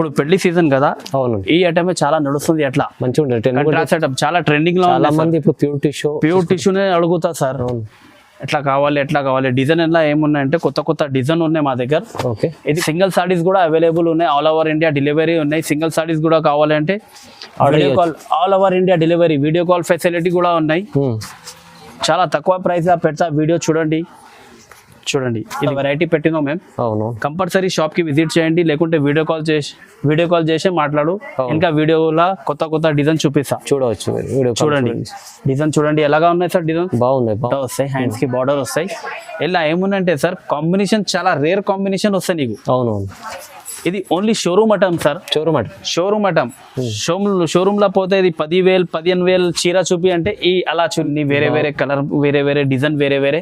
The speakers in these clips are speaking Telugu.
ఇప్పుడు పెళ్లి సీజన్ కదా, అవును, ఈ ఐటమే చాలా నడుస్తుంది. అట్లా మంచిగా ఉంటుంది. కంట్రాస్ట్ ఐటమ్ చాలా ట్రెండింగ్ లో చాలా మంది ఇప్పుడు ప్యూర్ టిష్యూనే అడుగుతా సార్. ఎట్లా కావాలి డిజైన్ ఎలా ఏమున్నాయంటే కొత్త డిజైన్ ఉన్నాయి మా దగ్గర. ఓకే, ఇది సింగిల్ సారీస్ కూడా అవైలబుల్ ఉన్నాయి, ఆల్ ఓవర్ ఇండియా డెలివరీ ఉన్నాయి. సింగిల్ సారీస్ కూడా కావాలంటే video call, all over India delivery, video call facility కూడా ఉన్నాయి. చాలా తక్కువ ప్రైస్ గా పెడతా, వీడియో చూడండి. ఇది వెరైటీ పెట్టినాం మేము. అవును, కంపల్సరీ షాప్ కి విజిట్ చేయండి, లేకుంటే వీడియో కాల్ చేసి మాట్లాడు. ఇంకా వీడియోలో కొత్త డిజైన్ చూపిస్తా, చూడవచ్చు. చూడండి డిజైన్ చూడండి ఎలాగా ఉన్నాయి సార్. డిజైన్ బాగున్నాయి, వస్తాయి, హ్యాండ్స్ కి బార్డర్ వస్తాయి. ఇలా ఏముందంటే సార్ కాంబినేషన్ చాలా రేర్ కాంబినేషన్ వస్తాయి నీకు. అవునవును, ఇది only showroom item sir. Showroom item. Showroom లో పోతే ఇది 10,000 15,000 చీర చూపి అంటే ఈ అలా చూడండి, వేరే కలర్, వేరే డిజైన్, వేరే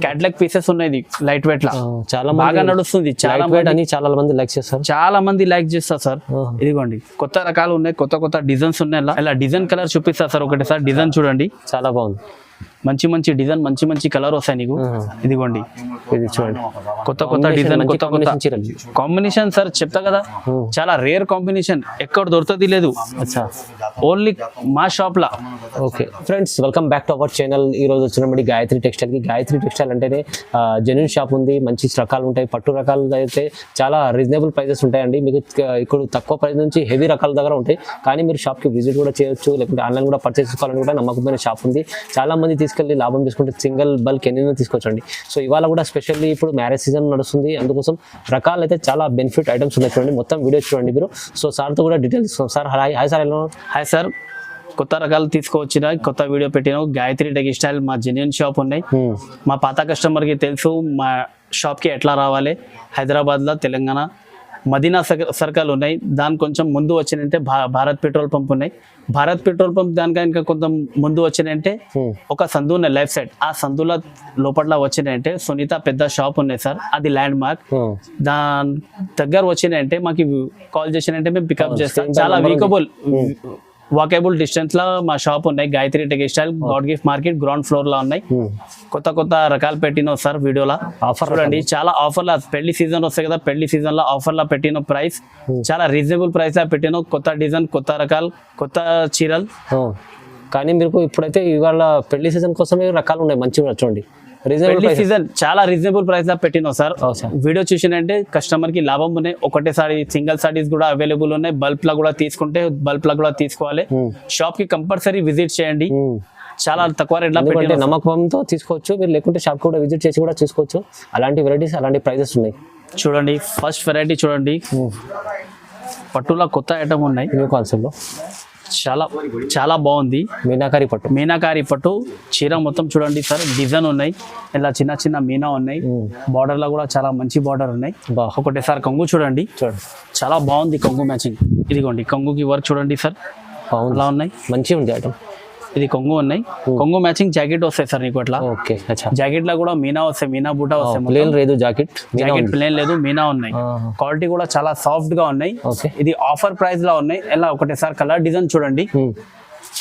క్యాటలాగ్ పీసెస్ ఉన్నాయి లైట్ వెయిట్ లా. చాలా బాగా నడుస్తుంది, చాలా మంది లైక్ చేస్తారు, సార్. ఇదిగోండి కొత్త రకాలు ఉన్నాయి, కొత్త డిజైన్స్ ఉన్నాయి. ఇలా డిజైన్ కలర్ చూపిస్తా సార్. ఒకటి సార్ డిజైన్ చూడండి, చాలా బాగుంది. మంచి డిజైన్, మంచి కలర్ వస్తాయి నీకు. ఇదిగోండి, ఇది చూడండి, కొత్త డిజైన్, కొత్త కాంబినేషన్ సార్. చెప్తా కదా, చాలా రేర్ కాంబినేషన్, ఎక్కడ దొరుకుతుంది లేదు, ఓన్లీ మా shop law. Okay friends, welcome back to our channel. ఈ రోజు వచ్చినప్పుడు గాయత్రి టెక్స్టైల్ కి. గాయత్రి టెక్స్టైల్ అంటేనే జెన్యూన్ షాప్ ఉంది, మంచి రకాలు ఉంటాయి. పట్టు రకాలు అయితే చాలా రీజనబుల్ ప్రైజెస్ ఉంటాయండి. మీకు ఇక్కడ తక్కువ ప్రైస్ నుంచి హెవీ రకాల దగ్గర ఉంటాయి. కానీ మీరు షాప్ కి విజిట్ కూడా చేయొచ్చు, లేకుంటే ఆన్లైన్ కూడా పర్చేస్ చేసుకోవాలని కూడా నమ్మకమైన షాప్ ఉంది. చాలా మంది తీసుకెళ్ళి లాభం తీసుకుంటే సింగిల్ బల్క్ ఎన్నో తీసుకోవచ్చండి. సో ఇవాళ కూడా స్పెషల్లీ ఇప్పుడు మ్యారేజ్ సీజన్ నడుస్తుంది, అందుకోసం రకాలు అయితే చాలా బెనిఫిట్ ఐటమ్స్ ఉన్నాయి. చూడండి, మొత్తం వీడియో చూడండి మీరు. సో సార్తో కూడా డీటెయిల్స్ ఇస్తాం. Sir hi sir. Hi sir. కొత్త రకాలు తీసుకువచ్చిన, కొత్త వీడియో పెట్టిన గాయత్రి టెక్స్టైల్ మా జెన్యూన్ షాప్ ఉన్నాయి. మా పాత కస్టమర్ కి తెలుసు మా షాప్ కి ఎట్లా రావాలి. హైదరాబాద్ లో, తెలంగాణ మదీనా సర్కిల్ ఉన్నాయి. దాని కొంచెం ముందు వచ్చినంటే భారత్ పెట్రోల్ పంప్ ఉన్నాయి. భారత్ పెట్రోల్ పంప్ దానిక ఇంకా కొంచెం ముందు వచ్చినంటే ఒక సందు ఉన్నాయి లెఫ్ట్ సైడ్. ఆ సందులో లోపల వచ్చినంటే సునీత పెద్ద షాప్ ఉన్నాయి సార్, అది ల్యాండ్ మార్క్. దాని దగ్గర వచ్చినంటే మాకు కాల్ చేసినంటే మేము పికప్ చేస్తాం. చాలా వాకేబుల్ డిస్టెన్స్ లో మా షాప్ ఉన్నాయి. Gayatri textile, God gift market ground floor లో ఉన్నాయి. కొత్త రకాలు పెట్టిన సార్ వీడియోలో. ఆఫర్ చూడండి, చాలా ఆఫర్ల పెళ్లి సీజన్ వస్తాయి కదా, పెళ్లి సీజన్ లో ఆఫర్లా పెట్టిన ప్రైస్ చాలా రీజనబుల్ ప్రైస్ లా పెట్టిన. కొత్త డిజైన్, కొత్త రకాలు, కొత్త చీరలు. కానీ మీరు ఇప్పుడైతే ఇవాళ పెళ్లి సీజన్ కోసమే రకాలు ఉన్నాయి, మంచిగా చూడండి. సీజన్ చాలా రీజనబుల్ ప్రైస్ లా పెట్టినా సార్. వీడియో చూసినంటే కస్టమర్ కి లాభం ఉన్నాయి. ఒకటేసారి సింగిల్ సారీస్ కూడా అవైలబుల్ ఉన్నాయి. బల్బ్ లా కూడా తీసుకుంటే బల్బ్ లా కూడా తీసుకోవాలి. షాప్ కి కంపల్సరీ విజిట్ చేయండి, చాలా తక్కువ రేట్ లా పెట్టి నమ్మకంతో తీసుకోవచ్చు మీరు. లేకుంటే షాప్ కూడా విజిట్ చేసి కూడా చూసుకోవచ్చు. అలాంటి వెరైటీస్, అలాంటి ప్రైజెస్ ఉన్నాయి. చూడండి ఫస్ట్ వెరైటీ చూడండి, పట్టులా కొత్త ఐటమ్ ఉన్నాయి న్యూ కాన్సెప్ట్ లో. చాలా బాగుంది. మీనాకారి పట్టు చీర మొత్తం చూడండి సార్. డిజైన్ ఉన్నాయి, ఇలా చిన్న మీనా ఉన్నాయి. బార్డర్ లో కూడా చాలా మంచి బార్డర్ ఉన్నాయి. ఒకటేసారి కొంగు చూడండి, చాలా బాగుంది కొంగు మ్యాచింగ్. ఇదిగోండి కొంగుకి వర్క్ చూడండి సార్, అలా ఉన్నాయి, మంచిగా ఉంది ఐటమ్. ఇది కొంగు ఉన్నాయి, కొంగు మ్యాచింగ్ జాకెట్ వస్తాయి సార్ నీకు. అట్లా జాకెట్ లో కూడా మీనా వస్తాయి, మీనా బూటా వస్తాయి. ప్లేన్ లేదు జాకెట్ ప్లేన్ లేదు, మీనా ఉన్నాయి. క్వాలిటీ కూడా చాలా సాఫ్ట్ గా ఉన్నాయి. ఇది ఆఫర్ ప్రైస్ లో ఉన్నాయి. ఇలా ఒకటేసారి కలర్ డిజైన్ చూడండి.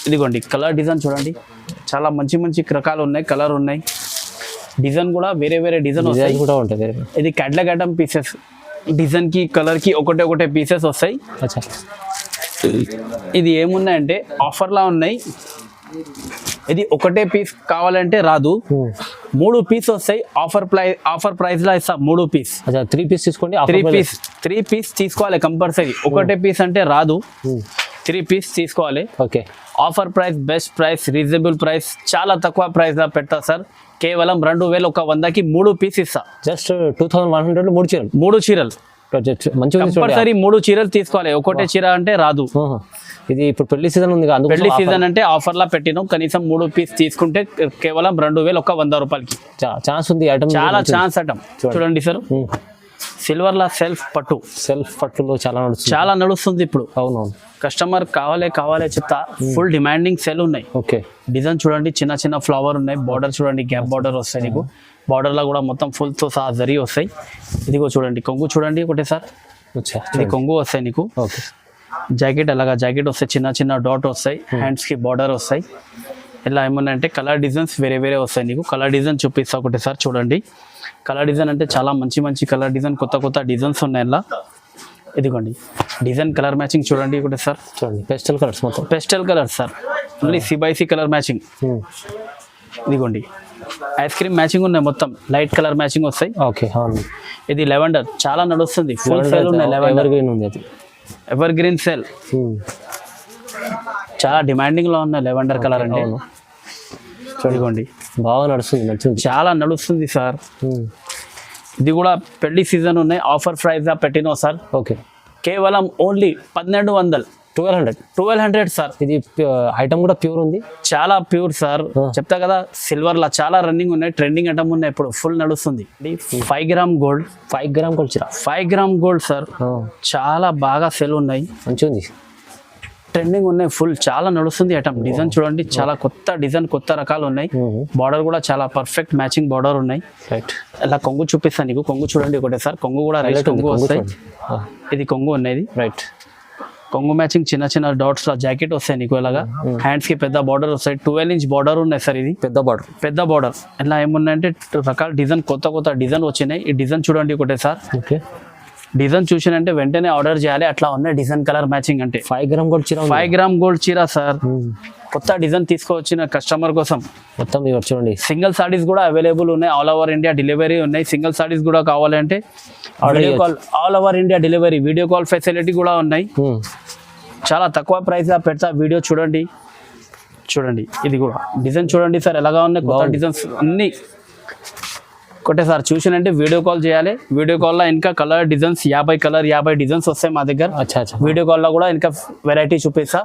ఇదిగోండి కలర్ డిజైన్ చూడండి, చాలా మంచి రకాలు ఉన్నాయి, కలర్ ఉన్నాయి. డిజైన్ కూడా వేరే డిజైన్ వస్తాయి. ఇది క్యాటలాగ్ ఐటమ్ పీసెస్. డిజైన్ కి కలర్ కి ఒకటే పీసెస్ వస్తాయి. ఇది ఏమున్నాయంటే ఆఫర్ లా ఉన్నాయి. ఇది ఒకటే పీస్ కావాలంటే రాదు, 3 పీస్ వస్తాయి. ఆఫర్ ప్రైస్ లా ఇస్తా 3 పీస్. 3 పీస్ తీసుకోండి. 3 పీస్ తీసుకోవాలి కంపల్సరీ. ఒకటే పీస్ అంటే రాదు, 3 పీస్ తీసుకోవాలి. Okay, offer price, best price, reasonable price, చాలా తక్కువ ప్రైస్ లా పెడతా సార్. కేవలం 2,100కి 3 పీస్ ఇస్తా. జస్ట్ 2,100 3 చీరలు. కంపల్సరీ 3 చీరలు తీసుకోవాలి. ఒకటే చీర అంటే రాదు. ఇది ఇప్పుడు పెళ్లి సీజన్ ఉంది, పెళ్లి సీజన్ అంటే ఆఫర్ లా పెట్టినాం. కనీసం 3 పీస్ తీసుకుంటే కేవలం 2,100 రూపాయలకి ఛాన్స్ ఉంది. ఐటమ్ చాలా ఛాన్స్ ఐటమ్ చూడండి సార్. సిల్వర్ లా సెల్ఫ్ పట్టులో చాలా నడుస్తుంది ఇప్పుడు. అవునవును, కస్టమర్ కావాలి చెప్తా. ఫుల్ డిమాండింగ్ సెల్ ఉన్నాయి. ఓకే, డిజైన్ చూడండి, చిన్న ఫ్లవర్ ఉన్నాయి. బార్డర్ చూడండి, గ్యాప్ బార్డర్ వస్తాయి నీకు. బార్డర్ లో కూడా మొత్తం ఫుల్ తో సహా జరీ వస్తాయి. ఇదిగో చూడండి కొంగు చూడండి ఒకటేసారి. ఇది కొంగు వస్తాయి నీకు. జాకెట్ అలాగా జాకెట్ వస్తాయి, చిన్న డాట్ వస్తాయి. హ్యాండ్స్ కి బార్డర్ వస్తాయి. ఇలా ఏమన్నాయంటే కలర్ డిజైన్స్ వేరే వస్తాయి నీకు. కలర్ డిజైన్ చూపిస్తా ఒకటేసారి చూడండి. కలర్ డిజైన్ అంటే చాలా మంచి కలర్ డిజైన్, కొత్త డిజైన్స్ ఉన్నాయి. ఇలా ఇదిగోండి డిజైన్ కలర్ మ్యాచింగ్ చూడండి ఒకటి సార్, చూడండి పెస్టల్ కలర్స్ మొత్తం. Pastel colour sir, only sea colour matching. ఇదిగోండి ఐస్ క్రీమ్ మ్యాచింగ్ ఉన్నాయి, మొత్తం లైట్ కలర్ మ్యాచింగ్ వస్తాయి. ఓకే అవును. ఇది లెవెండర్ చాలా నడుస్తుంది, ఫుల్ సేల్ ఉన్నాయి. లెవెండర్ గ్రీన్ ఉంది అది, ఎవర్ గ్రీన్ సేల్ చాలా డిమాండింగ్ లో ఉన్నాయి లెవెండర్ కలర్ అంటే. చూడండి బాగా నడుస్తుంది, నచ్చింది, చాలా నడుస్తుంది సార్. ఇది కూడా పెళ్లి సీజన్ ఉన్నాయి, ఆఫర్ ప్రైస్ పెట్టినో సార్. ఓకే కేవలం ఓన్లీ 1200, 1200 సార్. ఇది ఐటమ్ కూడా ప్యూర్ ఉంది, చాలా ప్యూర్ సార్. చెప్తా కదా సిల్వర్ లా చాలా రన్నింగ్ ఉన్నాయి, ట్రెండింగ్ ఐటమ్ ఉన్నాయి, ఇప్పుడు ఫుల్ నడుస్తుంది. 5 గ్రామ్ గోల్డ్, 5 గ్రామ్ కొలిచిరా, 5 గ్రామ్ గోల్డ్ సార్. చాలా బాగా సెల్ ఉన్నాయి, మంచిగా ఉంది, ట్రెండింగ్ ఉన్నాయి, ఫుల్ చాలా నడుస్తుంది ఐటమ్. డిజైన్ చూడండి, చాలా కొత్త డిజైన్, కొత్త రకాలు ఉన్నాయి. బార్డర్ కూడా చాలా పర్ఫెక్ట్ మ్యాచింగ్ బార్డర్ ఉన్నాయి. రైట్. ఇలా కొంగు చూపిస్తాను నీకు, కొంగు చూడండి ఒకటే సార్. కొంగు కూడా రైట్ కొంగు వస్తాయి, ఇది కొంగు ఉన్నది. రైట్. కొంగు మ్యాచింగ్ చిన్న చిన్న డాట్స్ లా జాకెట్ వస్తాయి నీకు. ఇలాగా హ్యాండ్స్ కి పెద్ద బార్డర్ వస్తాయి, 12 ఇంచ్ బార్డర్ ఉన్నాయి సార్. ఇది పెద్ద బార్డర్. ఇలా ఏమున్నాయంటే రకాల డిజైన్, కొత్త డిజైన్ వచ్చినాయి. ఈ డిజైన్ చూడండి ఒకటే సార్. ఓకే. డిజైన్ చూసినంటే వెంటనే ఆర్డర్ చేయాలి, అట్లా ఉన్నాయి డిజైన్ కలర్ మ్యాచింగ్ అంటే. 5 గ్రామ్ గోల్డ్ చీర, 5 గ్రామ్ గోల్డ్ చీర సార్. కొత్త డిజైన్ తీసుకొచ్చిన కస్టమర్ కోసం. మొత్తం చూడండి, సింగిల్ సారీస్ కూడా అవైలబుల్ ఉన్నాయి, ఆల్ ఓవర్ ఇండియా డెలివరీ ఉన్నాయి. సింగిల్ సారీస్ కూడా కావాలంటే video call, all over India delivery, video call facility కూడా ఉన్నాయి. చాలా తక్కువ ప్రైస్ గా పెడతా, వీడియో చూడండి. ఇది కూడా డిజైన్ చూడండి సార్ ఎలాగా ఉన్నాయి, కొత్త డిజైన్స్ అన్ని ఒకటే సార్. చూసినంటే వీడియో కాల్ చేయాలి, వీడియో కాల్ లో ఇంకా కలర్ డిజైన్స్ 50 డిజైన్స్ వస్తాయి మా దగ్గర. వీడియో కాల్ లో కూడా ఇంకా వెరైటీ చూపిస్తా.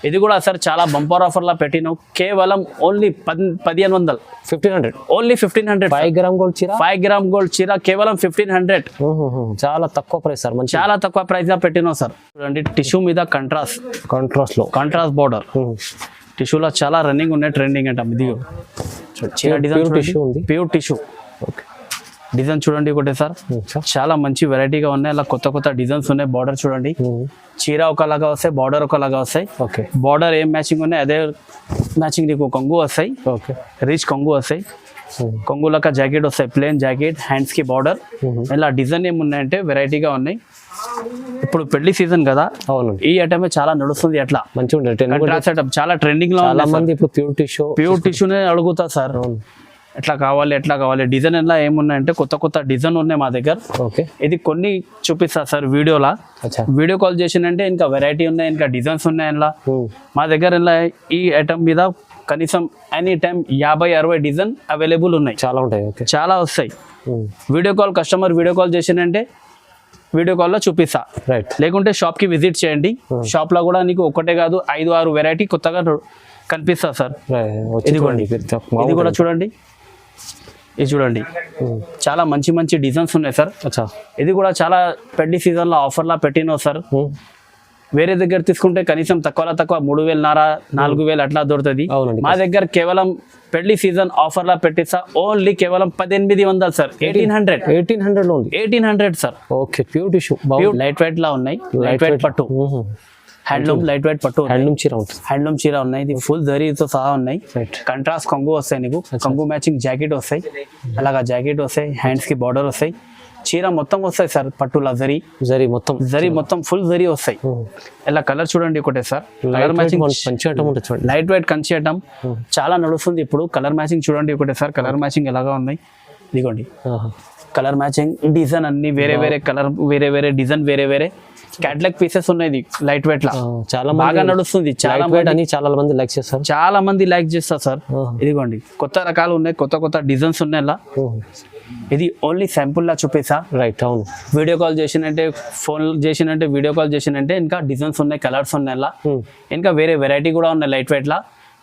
ఇది కూడా సార్ చాలా బంపర్ ఆఫర్ లా పెట్టినాం, కేవలం ఓన్లీ 1500, 1500, ఓన్లీ 1500. 5 గ్రామ్ గోల్డ్ చీర, 5 గ్రామ్ గోల్డ్ చీర కేవలం 1500. చాలా తక్కువ ప్రైస్ సార్, చాలా తక్కువ ప్రైస్ గా పెట్టినాం సార్. చూడండి టిష్యూ మీద కాంట్రాస్ట్ బార్డర్, టిష్యూలో చాలా రన్నింగ్ ఉన్నాయి, ట్రెండింగ్ అంట. ఇది చీర డిజైన్ టిష్యూ ఉంది, ప్యూర్ టిష్యూ. డిజైన్ చూడండి ఒకటే సార్, చాలా మంచి వెరైటీగా ఉన్నాయి. అలా కొత్త డిజైన్స్ ఉన్నాయి. బార్డర్ చూడండి, చీర ఒకలాగా వస్తాయి, బార్డర్ ఒకలాగా వస్తాయి. బార్డర్ ఏం మ్యాచింగ్ ఉన్నాయి అదే మ్యాచింగ్ నీకు కొంగు వస్తాయి, రిచ్ కొంగు వస్తాయి. కొంగులక జాకెట్ వస్తాయి, ప్లేన్ జాకెట్, హ్యాండ్స్ కి బార్డర్. ఇలా డిజైన్ ఏమున్నాయంటే వెరైటీగా ఉన్నాయి. ఇప్పుడు పెళ్లి సీజన్ కదా, ఈ ఐటమే చాలా నడుస్తుంది. అట్లా మంచిగా చాలా ట్రెండింగ్ లో ఇప్పుడు ప్యూర్ టిష్యూనే అడుగుతా సార్. ఎట్లా కావాలి డిజైన్ ఎలా ఏమున్నాయంటే కొత్త డిజైన్ ఉన్నాయి మా దగ్గర. ఇది కొన్ని చూపిస్తా సార్ వీడియోలా. వీడియో కాల్ చేసినంటే ఇంకా వెరైటీ ఉన్నాయి, ఇంకా డిజైన్స్ ఉన్నాయి. ఇలా మా దగ్గర ఇలా ఈ ఐటమ్ మీద కనీసం ఎనీ టైం 50-60 డిజైన్ అవైలబుల్ ఉన్నాయి, చాలా ఉంటాయి, చాలా వస్తాయి. Video call customer video call చేసినంటే వీడియో కాల్లో చూపిస్తా, లేకుంటే షాప్ కి విజిట్ చేయండి. షాప్ లో కూడా నీకు ఒకటే కాదు 5-6 వెరైటీ కొత్తగా కనిపిస్తా సార్. ఇది కూడా చూడండి, ఇది చూడండి, చాలా మంచి డిజైన్స్ ఉన్నాయి సార్. ఇది కూడా చాలా పెళ్లి సీజన్ లో ఆఫర్ లా పెట్టినా సార్. వేరే దగ్గర తీసుకుంటే కనీసం తక్కువ 3,500-4,000 అట్లా దొరుకుతుంది. మా దగ్గర కేవలం పెళ్లి సీజన్ ఆఫర్ లా పెట్టిస్తా, ఓన్లీ కేవలం 1800 sir. 1800 sir. Okay. Pure tissue, light weight లా ఉన్నాయి, లైట్ వెయిట్ పట్టు, హ్యాండ్లూమ్ లైట్ వెయిట్ పట్టు, హ్యాండ్లూమ్ చీర ఉన్నాయి. ఇది ఫుల్ జరీతో సహా ఉన్నాయి. కంట్రాస్ట్ కొంగు వస్తాయి నీకు, కొంగు మ్యాచింగ్ జాకెట్ వస్తాయి, అలాగా జాకెట్ వస్తాయి, హ్యాండ్స్ కి బార్డర్ వస్తాయి. చీర మొత్తం వస్తాయి సార్ పట్టులా, జరీ మొత్తం ఫుల్ జరీ వస్తాయి. ఇలా కలర్ చూడండి ఒకటే sir, colour matching light weight Kanchi item చాలా నడుస్తుంది ఇప్పుడు. కలర్ మ్యాచింగ్ చూడండి ఒకటే సార్, కలర్ మ్యాచింగ్ ఎలాగా ఉన్నాయి. ఇదిగోండి కలర్ మ్యాచింగ్, డిజైన్ అన్ని వేరే కలర్, వేరే డిజైన్, వేరే క్యాటలాగ్ పీసెస్ ఉన్నాయి లైట్ వెయిట్ లా, చాలా బాగా నడుస్తుంది. చాలా మంది లైక్ చేస్తారు సార్. ఇదిగోండి కొత్త రకాలు ఉన్నాయి, కొత్త డిజైన్స్ ఉన్నాయి. ఇలా ఇది ఓన్లీ శాంపుల్ లా చూపిస్తా. అవును. వీడియో కాల్ చేసినంటే, ఫోన్ చేసినంటే, వీడియో కాల్ చేసినంటే ఇంకా డిజైన్స్ ఉన్నాయి, కలర్స్ ఉన్నాయి. ఇలా ఇంకా వేరే వెరైటీ కూడా ఉన్నాయి లైట్ వెయిట్ లా.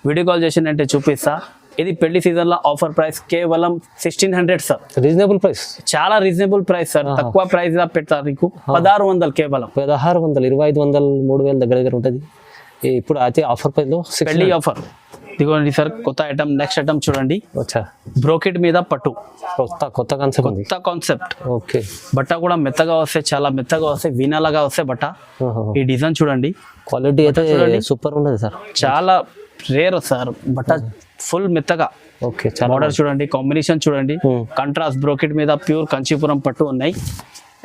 వీడియో కాల్ చేసినంటే చూపిస్తా. ఇది పెళ్లి సీజన్ లో ఆఫర్ ప్రైస్ కేవలం 1600 సార్. రీజనబుల్ ప్రైస్, చాలా రీజనబుల్ ప్రైస్ సార్. తక్కువ ప్రైస్ గా పెడతారు నీకు 1600, కేవలం 1600, 2500, 3000 దగ్గర ఉంటుంది ఇప్పుడు. అయితే ఆఫర్ ప్రైస్ లో పెళ్లి ఆఫర్. ఇదిగోండి సార్ కొత్త ఐటమ్. నెక్స్ట్ ఐటమ్ చూడండి, బ్రోకెట్ మీద పట్టు, కొత్త కాన్సెప్ట్. ఓకే. బట్ట కూడా మెత్తగా వస్తాయి, చాలా మెత్తగా వస్తాయి, వీణలాగా వస్తాయి బట్ట. ఈ డిజైన్ చూడండి, క్వాలిటీ అయితే సూపర్ ఉన్నది సార్. చాలా రేర్ సార్ బట్ట, ఫుల్ మెత్తగా. ఓకే. బార్డర్ చూడండి, కాంబినేషన్ చూడండి, కంట్రాస్ట్ బ్రోకెట్ మీద ప్యూర్ కంచీపురం పట్టు ఉన్నాయి.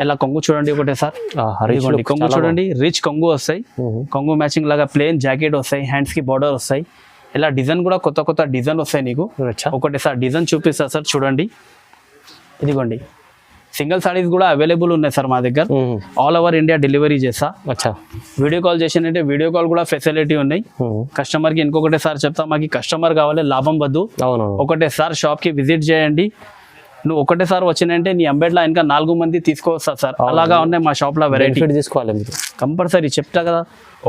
ఇలా కొంగు చూడండి ఒకటే సార్, ఇదిగోండి కొంగు చూడండి, రిచ్ కొంగు వస్తాయి, కొంగు మ్యాచింగ్ లాగా ప్లేన్ జాకెట్ వస్తాయి, హ్యాండ్స్ కి బార్డర్ వస్తాయి. ఇలా డిజైన్ కూడా కొత్త కొత్త డిజైన్ వస్తాయి నీకు. ఒకటి సార్ డిజైన్ చూపిస్తా సార్ చూడండి. ఇదిగోండి సింగిల్ సారీస్ కూడా అవైలబుల్ ఉన్నాయి సార్ మా దగ్గర. ఆల్ ఓవర్ ఇండియా డెలివరీ చేస్తా. వీడియో కాల్ చేసినంటే వీడియో కాల్ కూడా ఫెసిలిటీ ఉన్నాయి. కస్టమర్ కి ఇంకొకటి సార్ చెప్తా, మాకు కస్టమర్ కావాలి, లాభం వద్దు. ఒకటే సార్ షాప్ కి విజిట్ చేయండి. నువ్వు ఒకటేసారి వచ్చినంటే నీ అంబేడ్లా ఇంకా 4 మంది తీసుకోవస్తా సార్. అలాగా ఉన్నాయి మా షాప్ లో వెరైటీ తీసుకోవాలి కంపల్సరీ. చెప్తా కదా,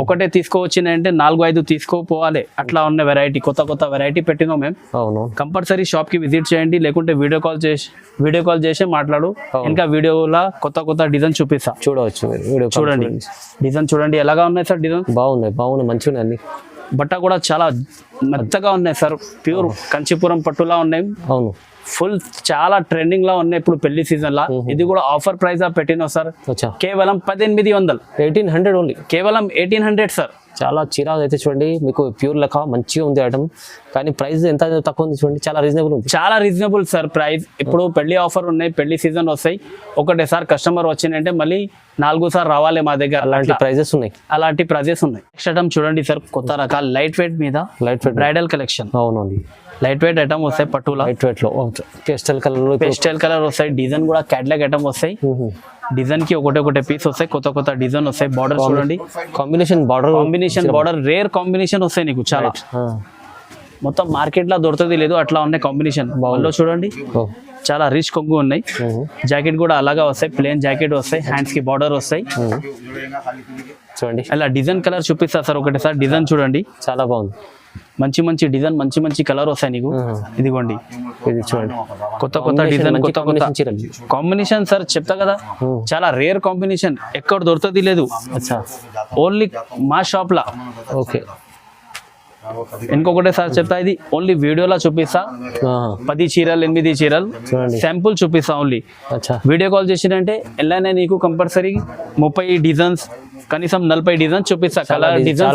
ఒకటే తీసుకోవచ్చినంటే 4-5 తీసుకోపోవాలి. అట్లా ఉన్న వెరైటీ, కొత్త కొత్త వెరైటీ పెట్టినాం మేము. కంపల్సరీ షాప్ కి విజిట్ చేయండి, లేకుంటే వీడియో కాల్ చేసి మాట్లాడు. ఇంకా వీడియోలో కొత్త కొత్త డిజైన్ చూపిస్తా, చూడవచ్చు. చూడండి డిజైన్ చూడండి ఎలాగా ఉన్నాయి సార్. డిజైన్ బాగున్నాయి మంచిగా ఉన్నాయి. బట్ట కూడా చాలా మెత్తగా ఉన్నాయి సార్, ప్యూర్ కంచిపురం పట్టులా ఉన్నాయి. అవును, ఫుల్ చాలా ట్రెండింగ్ లా ఉన్నాయి ఇప్పుడు పెళ్లి సీజన్ లా. ఇది కూడా ఆఫర్ ప్రైస్ పెట్టినా సార్, కేవలం 1800 ఓన్లీ, కేవలం 1800 సార్. చాలా చిరాకు అయితే చూడండి, మీకు ప్యూర్ లెక్క మంచిగా ఉంది ఐటమ్. కానీ ప్రైస్ ఎంత తక్కువ ఉంది చూడండి, చాలా రీజనబుల్ ఉంది. చాలా రీజనబుల్ సార్ ప్రైస్. ఇప్పుడు పెళ్లి ఆఫర్ ఉన్నాయి, పెళ్లి సీజన్ వస్తాయి. ఒకటే సార్ కస్టమర్ వచ్చిందంటే మళ్ళీ 4 సార్ రావాలి మా దగ్గర. అలాంటి ప్రైజెస్ ఉన్నాయి. నెక్స్ట్ ఐటమ్ చూడండి సార్, కొత్త రకాల లైట్ వెయిట్ మీద బ్రైడల్ కలెక్షన్. అవునండి, లైట్ వెయిట్ ఐటమ్ వస్తాయి పట్టులా. లైట్ వెయిట్ లో పేస్టల్ కలర్ వస్తాయి. డిజైన్ కూడా క్యాట్లాగ్ ఐటమ్ వస్తాయి. డిజైన్ కి ఒకటే పీస్ వస్తాయి, కొత్త కొత్త డిజైన్ వస్తాయి. బార్డర్ చూడండి, కాంబినేషన్ బార్డర్ రేర్ కాంబినేషన్ వస్తాయి నీకు. చాలా మొత్తం మార్కెట్ లో దొరుకుతుంది లేదు అట్లా ఉన్నాయి కాంబినేషన్. బాల్లో చూడండి చాలా రిచ్ కొంగు ఉన్నాయి. జాకెట్ కూడా అలాగా వస్తాయి, ప్లేన్ జాకెట్ వస్తాయి, హ్యాండ్స్ కి బార్డర్ వస్తాయి. చూడండి అలా డిజైన్ కలర్ చూపిస్తా సార్. ఒకటి సార్ డిజైన్ చూడండి, చాలా బాగుంది. మంచి డిజైన్, మంచి కలర్ వస్తాయి నీకు. ఇదిగోండి ఇది చూడండి, కొత్త డిజైన్, కొత్త కాంబినేషన్ సార్. చెప్తా కదా, చాలా రేర్ కాంబినేషన్, ఎక్కడ దొరుకుతుంది లేదు, ఓన్లీ మా షాప్ లా. ఓకే, ఇంకొకటి సార్ చెప్తా, ఇది ఓన్లీ వీడియోలో చూపిస్తా. 10 చీరలు 8 చీరలు శాంపుల్ చూపిస్తా ఓన్లీ. వీడియో కాల్ చేసినంటే ఎలానే నీకు కంపల్సరీ 30 డిజైన్స్, కనీసం 40 డిజైన్ చూపిస్తా. కలర్ డిజైన్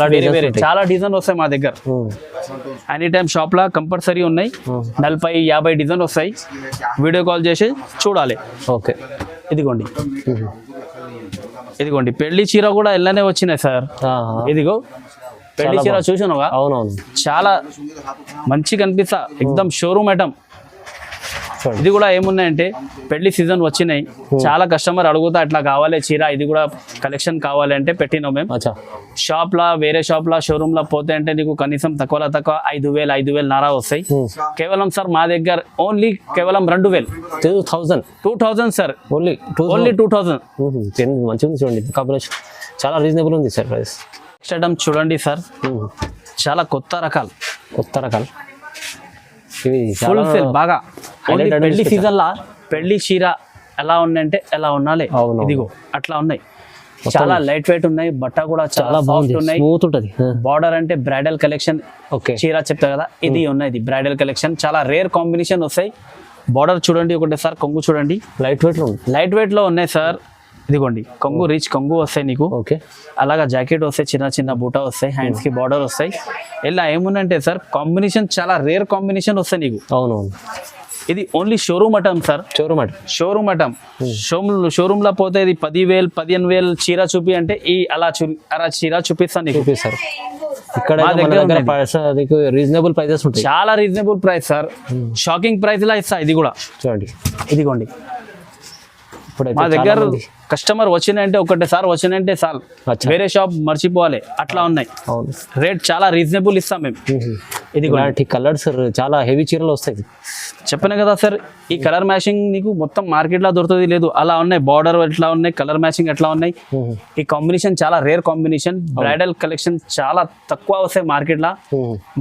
చాలా డిజైన్ వస్తాయి మా దగ్గర. ఎనీ టైమ్ షాప్ లా కంపల్సరీ ఉన్నాయి. 40-50 డిజైన్ వస్తాయి. వీడియో కాల్ చేసి చూడాలి. ఓకే, ఇదిగోండి పెళ్లి చీర కూడా ఎలానే వచ్చినాయి సార్. ఇదిగో పెళ్లి చీర చూసినావా? అవునవును, చాలా మంచి కనిపిస్తా, ఎక్దమ్ షోరూమ్ ఐటమ్. ఇది కూడా ఏమున్నాయంటే పెళ్లి సీజన్ వచ్చినాయి, చాలా కస్టమర్ అడుగుతా అట్లా కావాలి చీర, ఇది కూడా కలెక్షన్ కావాలి అంటే పెట్టినాం మేము. షాప్ లా వేరే షాప్ లా షోరూమ్ లా పోతే అంటే నీకు కనీసం తక్కువ 5,000 వస్తాయి. కేవలం సార్ మా దగ్గర ఓన్లీ కేవలం 2,000 సార్. ఓన్లీ 2,000. మంచిగా చూడండి, కాంబినేషన్ చాలా రీజనబుల్ ఉంది సార్ ప్రైస్. నెక్స్ట్ ఐటమ్ చూడండి సార్, చాలా కొత్త రకాలు ఇవి ఫుల్ సేల్ బాగా. పెళ్లి సీజన్ లా పెళ్లి చీర ఎలా ఉన్నాయంటే ఎలా ఉండాలి, ఇదిగో అట్లా ఉన్నాయి. చాలా లైట్ వెయిట్ ఉన్నాయి, బట్ట కూడా చాలా బాగుంది, స్మూత్ ఉంటది. బార్డర్ అంటే బ్రైడల్ కలెక్షన్ చీర చెప్తా కదా, ఇది ఉన్నది బ్రైడల్ కలెక్షన్. చాలా రేర్ కాంబినేషన్ వస్తాయి. బార్డర్ చూడండి ఒకటి సార్, కొంగు చూడండి లైట్ వెయిట్ లో ఉన్నాయి సార్. ఇదిగోండి కొంగు రిచ్ కొంగు వస్తాయి నీకు. అలాగా జాకెట్ వస్తాయి, చిన్న బూటా వస్తాయి, హ్యాండ్స్ కి బార్డర్ వస్తాయి. ఇలా ఏముందంటే సార్ కాంబినేషన్ చాలా రేర్ కాంబినేషన్ వస్తాయి నీకు. అవునవును, ఇది only showroom item sir. Showroom item. Showroom లో పోతే ఇది 10,000-15,000 చీర చూపి అంటే ఈ అలా చీర చూపిస్తాను నీకు. ఇక్కడ రీజనబుల్ ప్రైజెస్ ఉంటాయి, చాలా reasonable price sir. Shocking price లా ఇస్తా. ఇది కూడా చూడండి, ఇదిగోండి మా దగ్గర కస్టమర్ వచ్చినంటే ఒకటేసారి వచ్చినంటే చాలు, వేరే షాప్ మర్చిపోవాలి అట్లా ఉన్నాయి. రేట్ చాలా రీజనబుల్ ఇస్తాం మేము. ఇది కలర్స్ చాలా హెవీ చీరలు వస్తాయి. చెప్పాను కదా సార్, ఈ కలర్ మ్యాచింగ్ నీకు మొత్తం మార్కెట్ లో దొరుకుతుంది లేదు, అలా ఉన్నాయి. బార్డర్ ఎట్లా ఉన్నాయి, కలర్ మ్యాచింగ్ ఎట్లా ఉన్నాయి. ఈ కాంబినేషన్ చాలా రేర్ కాంబినేషన్. బ్రైడల్ కలెక్షన్ చాలా తక్కువ వస్తాయి మార్కెట్ లో.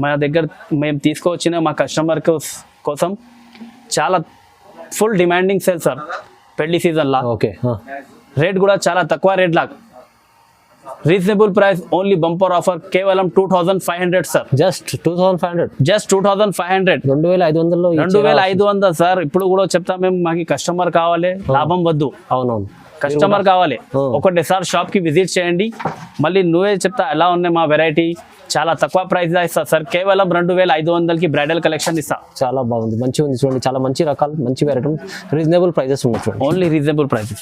మా దగ్గర మేము తీసుకువచ్చిన మా కస్టమర్ కోసం చాలా ఫుల్ డిమాండింగ్ సేల్ సార్ పెళ్లి సీజన్ లా. రేట్ కూడా చాలా తక్కువ రేట్ లా, reasonable price. Only bumper offer కేవలం 2,500 సార్. జస్ట్ 2,500. 2,500 సార్. ఇప్పుడు కూడా చెప్తా మేము, మాకు కస్టమర్ కావాలి, లాభం వద్దు. అవునవును, కస్టమర్ కావాలి. ఒకటే సార్ షాప్ కి విజిట్ చేయండి, మళ్ళీ నువ్వే చెప్తా ఎలా ఉన్నాయి మా వెరైటీ. చాలా తక్కువ ప్రైస్ ఇస్తా సార్, కేవలం 2,500కి బ్రైడల్ కలెక్షన్ ఇస్తా. చాలా బాగుంది, మంచిగా ఉంది చూడండి, చాలా మంచి రకాలు, మంచి వెరైటీ, రీజనబుల్ ప్రైజెస్ ఉన్నాయి. Only reasonable prices.